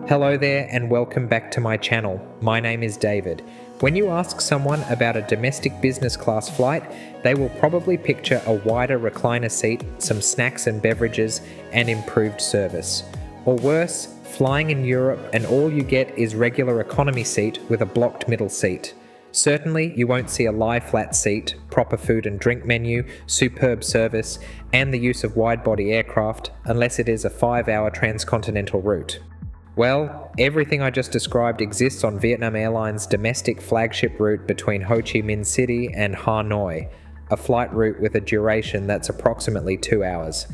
Hello there and welcome back to my channel. My name is David. When you ask someone about a domestic business class flight, they will probably picture a wider recliner seat, some snacks and beverages, and improved service. Or worse, flying in Europe and all you get is regular economy seat with a blocked middle seat. Certainly, you won't see a lie-flat seat, proper food and drink menu, superb service, and the use of widebody aircraft, unless it is a 5-hour transcontinental route. Well, everything I just described exists on Vietnam Airlines' domestic flagship route between Ho Chi Minh City and Hanoi, a flight route with a duration that's approximately 2 hours,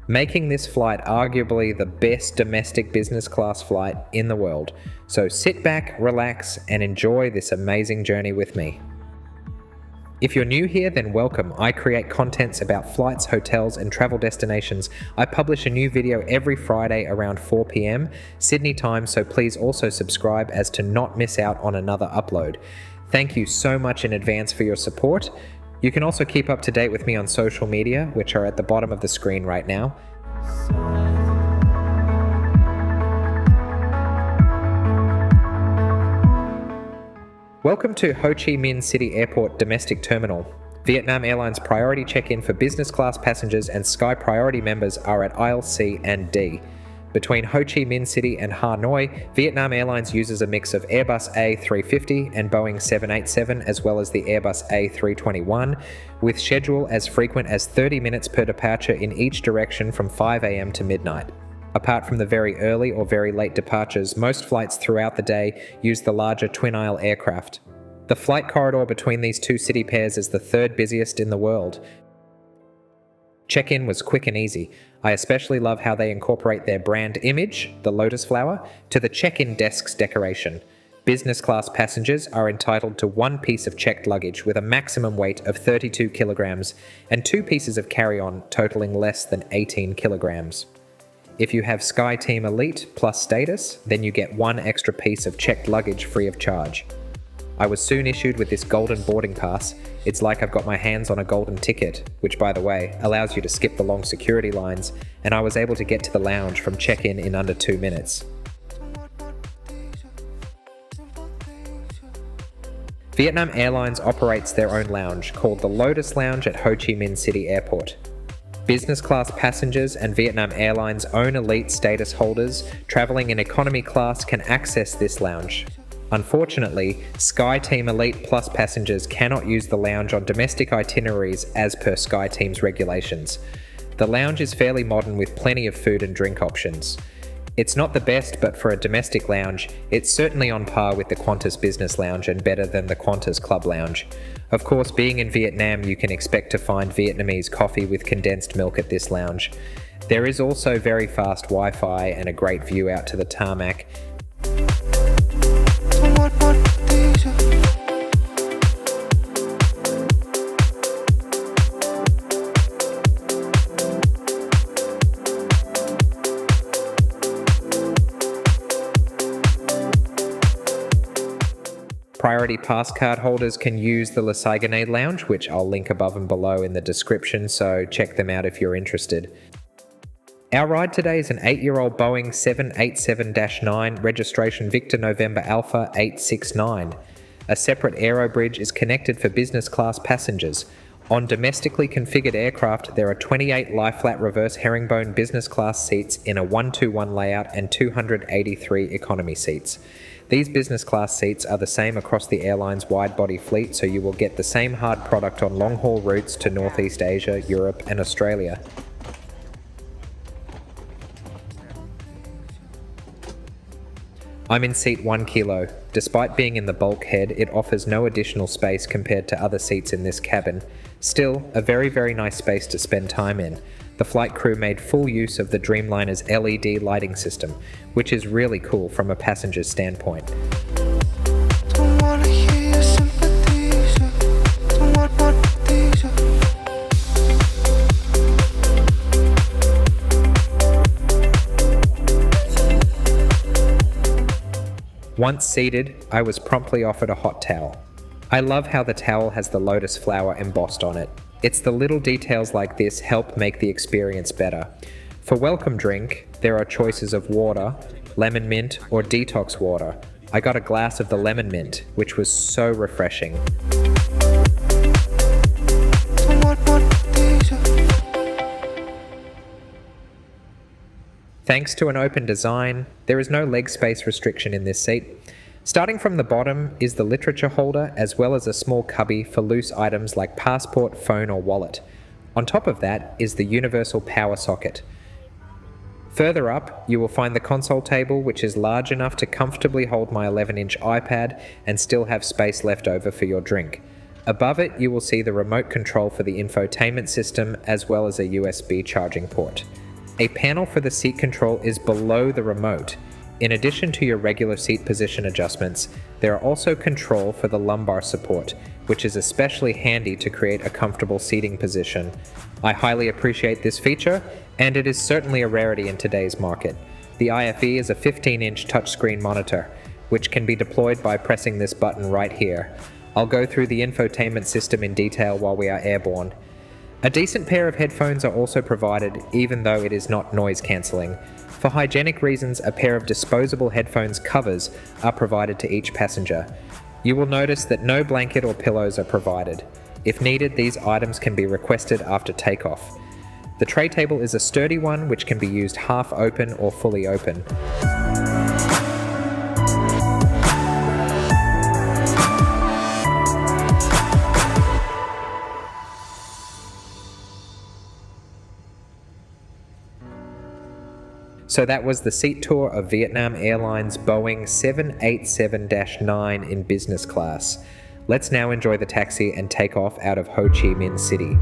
making this flight arguably the best domestic business class flight in the world. So sit back, relax, and enjoy this amazing journey with me. If you're new here, then welcome. I create contents about flights, hotels, and travel destinations. I publish a new video every Friday around 4 p.m. Sydney time, so please also subscribe as to not miss out on another upload. Thank you so much in advance for your support. You can also keep up to date with me on social media, which are at the bottom of the screen right now. Welcome to Ho Chi Minh City Airport Domestic Terminal. Vietnam Airlines priority check-in for business class passengers and Sky Priority members are at aisle C and D. Between Ho Chi Minh City and Hanoi, Vietnam Airlines uses a mix of Airbus A350 and Boeing 787 as well as the Airbus A321, with schedule as frequent as 30 minutes per departure in each direction from 5 a.m. to midnight. Apart from the very early or very late departures, most flights throughout the day use the larger twin-aisle aircraft. The flight corridor between these two city pairs is the third busiest in the world. Check-in was quick and easy. I especially love how they incorporate their brand image, the Lotus flower, to the check-in desk's decoration. Business class passengers are entitled to one piece of checked luggage with a maximum weight of 32 kilograms and two pieces of carry-on totaling less than 18 kilograms. If you have Sky Team Elite plus status, then you get one extra piece of checked luggage free of charge. I was soon issued with this golden boarding pass. It's like I've got my hands on a golden ticket, which by the way, allows you to skip the long security lines, and I was able to get to the lounge from check-in in under 2 minutes. Vietnam Airlines operates their own lounge called the Lotus Lounge at Ho Chi Minh City Airport. Business class passengers and Vietnam Airlines' own elite status holders traveling in economy class can access this lounge. Unfortunately, Sky Team Elite Plus passengers cannot use the lounge on domestic itineraries as per Sky Team's regulations. The lounge is fairly modern with plenty of food and drink options. It's not the best, but for a domestic lounge, it's certainly on par with the Qantas Business Lounge and better than the Qantas Club Lounge. Of course, being in Vietnam, you can expect to find Vietnamese coffee with condensed milk at this lounge. There is also very fast Wi-Fi and a great view out to the tarmac. Priority pass card holders can use the Le Saigonais Lounge, which I'll link above and below in the description, so check them out if you're interested. Our ride today is an 8-year-old Boeing 787-9 registration Victor November Alpha 869. A separate aerobridge is connected for business class passengers. On domestically configured aircraft, there are 28 lie-flat reverse herringbone business class seats in a 1-2-1 layout and 283 economy seats. These business class seats are the same across the airline's wide-body fleet, so you will get the same hard product on long-haul routes to Northeast Asia, Europe, and Australia. I'm in seat 1 kilo. Despite being in the bulkhead, it offers no additional space compared to other seats in this cabin. Still, a very nice space to spend time in. The flight crew made full use of the Dreamliner's LED lighting system, which is really cool from a passenger's standpoint. Once seated, I was promptly offered a hot towel. I love how the towel has the lotus flower embossed on it. It's the little details like this help make the experience better. For welcome drink, there are choices of water, lemon mint, or detox water. I got a glass of the lemon mint, which was so refreshing. Thanks to an open design, there is no leg space restriction in this seat. Starting from the bottom is the literature holder, as well as a small cubby for loose items like passport, phone, or wallet. On top of that is the universal power socket. Further up, you will find the console table, which is large enough to comfortably hold my 11-inch iPad and still have space left over for your drink. Above it, you will see the remote control for the infotainment system, as well as a USB charging port. A panel for the seat control is below the remote. In addition to your regular seat position adjustments, there are also control for the lumbar support, which is especially handy to create a comfortable seating position. I highly appreciate this feature, and it is certainly a rarity in today's market. The IFE is a 15-inch touchscreen monitor, which can be deployed by pressing this button right here. I'll go through the infotainment system in detail while we are airborne. A decent pair of headphones are also provided, even though it is not noise cancelling. For hygienic reasons, a pair of disposable headphones covers are provided to each passenger. You will notice that no blanket or pillows are provided. If needed, these items can be requested after takeoff. The tray table is a sturdy one which can be used half open or fully open. So that was the seat tour of Vietnam Airlines Boeing 787-9 in business class. Let's now enjoy the taxi and take off out of Ho Chi Minh City.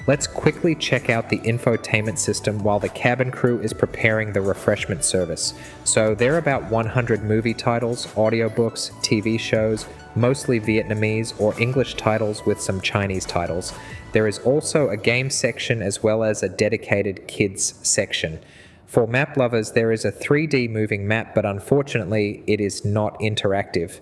Let's quickly check out the infotainment system while the cabin crew is preparing the refreshment service. So there are about 100 movie titles, audiobooks, TV shows, mostly Vietnamese or English titles with some Chinese titles. There is also a game section as well as a dedicated kids section. For map lovers, there is a 3D moving map, but unfortunately it is not interactive.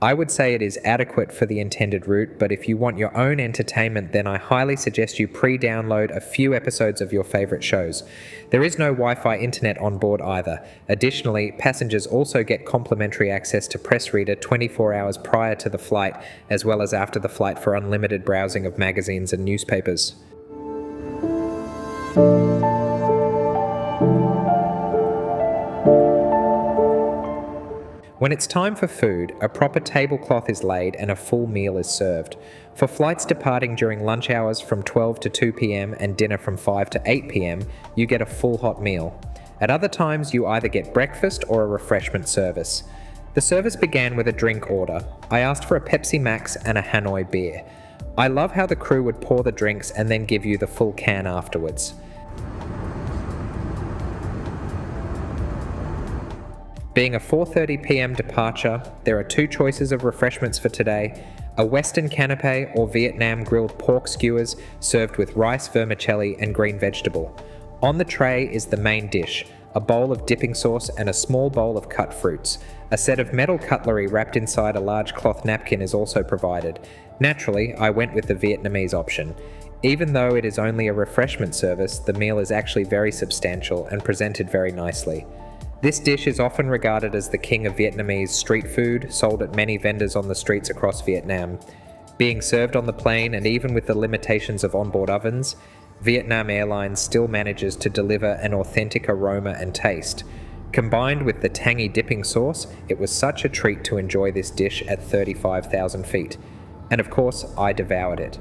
I would say it is adequate for the intended route, but if you want your own entertainment, then I highly suggest you pre-download a few episodes of your favorite shows. There is no Wi-Fi internet on board either. Additionally, passengers also get complimentary access to Press Reader 24 hours prior to the flight, as well as after the flight for unlimited browsing of magazines and newspapers. When it's time for food, a proper tablecloth is laid and a full meal is served. For flights departing during lunch hours from 12 to 2 p.m. and dinner from 5 to 8 p.m., you get a full hot meal. At other times, you either get breakfast or a refreshment service. The service began with a drink order. I asked for a Pepsi Max and a Hanoi beer. I love how the crew would pour the drinks and then give you the full can afterwards. Being a 4:30 p.m. departure, there are two choices of refreshments for today: a Western canapé or Vietnam grilled pork skewers served with rice, vermicelli, and green vegetable. On the tray is the main dish, a bowl of dipping sauce and a small bowl of cut fruits. A set of metal cutlery wrapped inside a large cloth napkin is also provided. Naturally, I went with the Vietnamese option. Even though it is only a refreshment service, the meal is actually very substantial and presented very nicely. This dish is often regarded as the king of Vietnamese street food, sold at many vendors on the streets across Vietnam. Being served on the plane, and even with the limitations of onboard ovens, Vietnam Airlines still manages to deliver an authentic aroma and taste. Combined with the tangy dipping sauce, it was such a treat to enjoy this dish at 35,000 feet. And of course, I devoured it.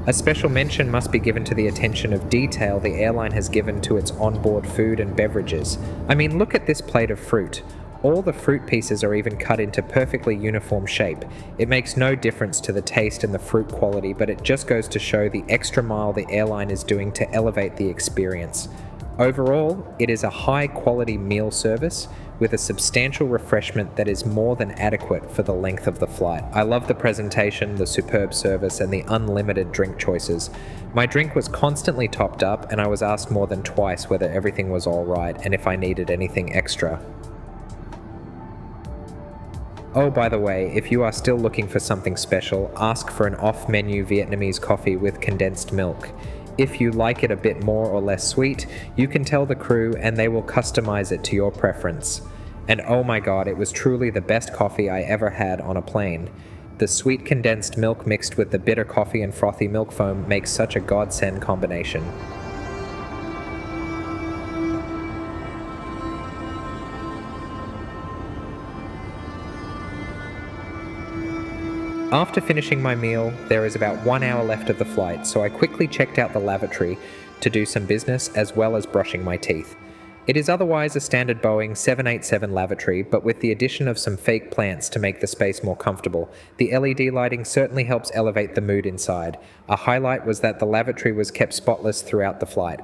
A special mention must be given to the attention of detail the airline has given to its onboard food and beverages. I mean, look at this plate of fruit. All the fruit pieces are even cut into perfectly uniform shape. It makes no difference to the taste and the fruit quality, but it just goes to show the extra mile the airline is doing to elevate the experience. Overall, it is a high-quality meal service with a substantial refreshment that is more than adequate for the length of the flight. I love the presentation, the superb service, and the unlimited drink choices. My drink was constantly topped up, and I was asked more than twice whether everything was all right and if I needed anything extra. Oh, by the way, if you are still looking for something special, ask for an off-menu Vietnamese coffee with condensed milk. If you like it a bit more or less sweet, you can tell the crew and they will customize it to your preference. And oh my god, it was truly the best coffee I ever had on a plane. The sweet condensed milk mixed with the bitter coffee and frothy milk foam makes such a godsend combination. After finishing my meal, there is about 1 hour left of the flight, so I quickly checked out the lavatory to do some business as well as brushing my teeth. It is otherwise a standard Boeing 787 lavatory, but with the addition of some fake plants to make the space more comfortable. The LED lighting certainly helps elevate the mood inside. A highlight was that the lavatory was kept spotless throughout the flight.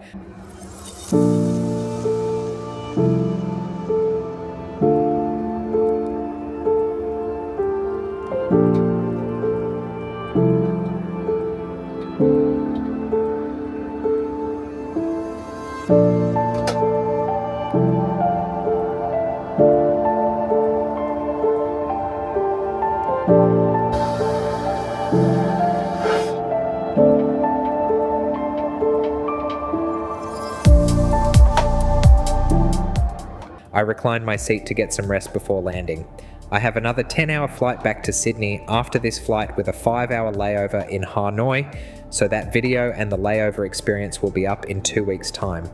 I reclined my seat to get some rest before landing. I have another 10-hour flight back to Sydney after this flight with a 5-hour layover in Hanoi, so that video and the layover experience will be up in 2 weeks' time.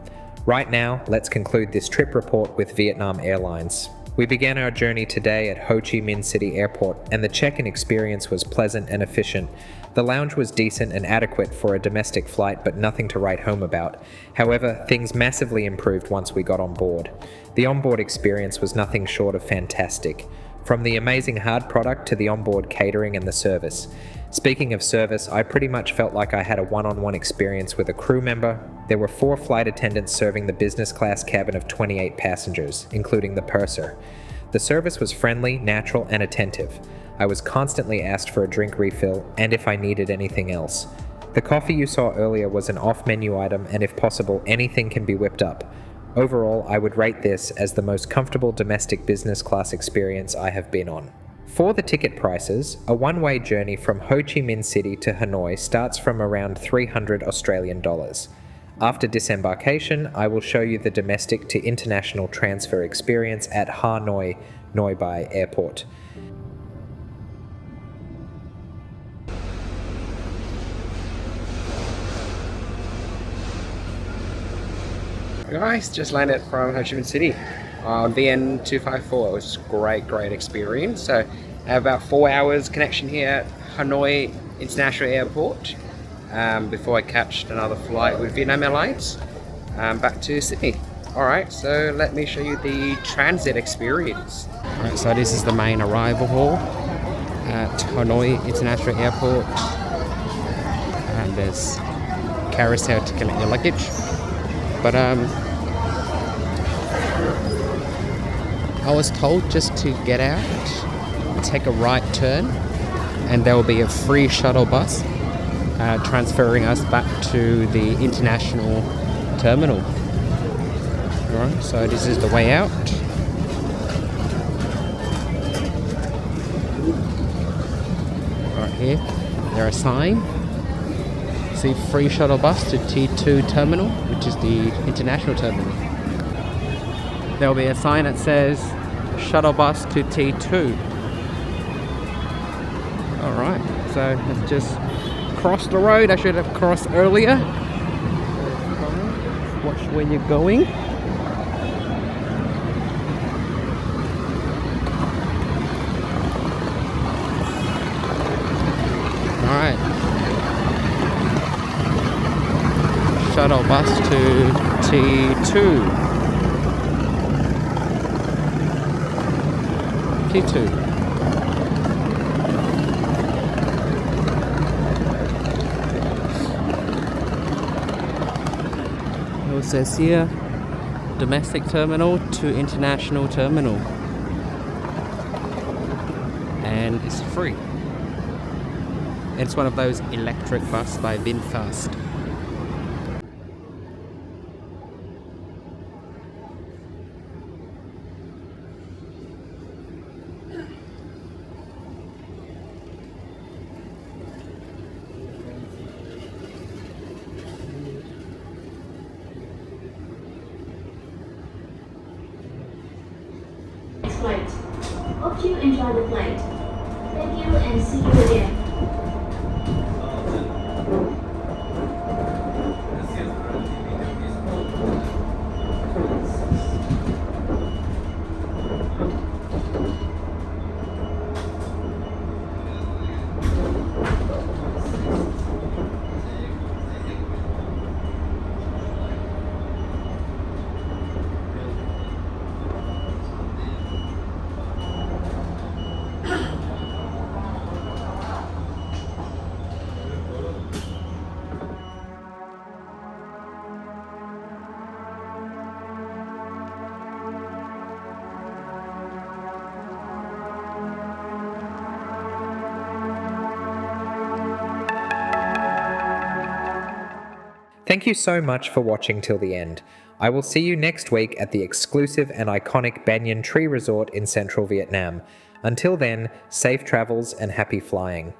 Right now, let's conclude this trip report with Vietnam Airlines. We began our journey today at Ho Chi Minh City Airport, and the check-in experience was pleasant and efficient. The lounge was decent and adequate for a domestic flight, but nothing to write home about. However, things massively improved once we got on board. The onboard experience was nothing short of fantastic, from the amazing hard product to the onboard catering and the service. Speaking of service, I pretty much felt like I had a one-on-one experience with a crew member. There were 4 flight attendants serving the business class cabin of 28 passengers, including the purser. The service was friendly, natural, and attentive. I was constantly asked for a drink refill and if I needed anything else. The coffee you saw earlier was an off-menu item, and if possible, anything can be whipped up. Overall, I would rate this as the most comfortable domestic business class experience I have been on. For the ticket prices, a one-way journey from Ho Chi Minh City to Hanoi starts from around 300 Australian dollars. After disembarkation, I will show you the domestic to international transfer experience at Hanoi Noi Bai Airport. Hey guys, just landed from Ho Chi Minh City on VN254. It was a great experience. So I have about 4 hours connection here at Hanoi International Airport before I catch another flight with Vietnam Airlines back to Sydney. Alright, so let me show you the transit experience. Alright, so this is the main arrival hall at Hanoi International Airport. And there's carousel to collect your luggage. But I was told just to get out, take a right turn, and there will be a free shuttle bus transferring us back to the international terminal. Alright, so this is the way out. Right here, there's a sign. See, free shuttle bus to T2 terminal, which is the international terminal. There'll be a sign that says shuttle bus to T2. Alright, so let's just cross the road. I should have crossed earlier. Watch where you're going. Alright. Shuttle bus to T2. T2. It says here, domestic terminal to international terminal. And it's free. It's one of those electric bus by VinFast. Flight. Hope you enjoy the flight. Thank you and see you again. Thank you so much for watching till the end. I will see you next week at the exclusive and iconic Banyan Tree Resort in central Vietnam. Until then, safe travels and happy flying.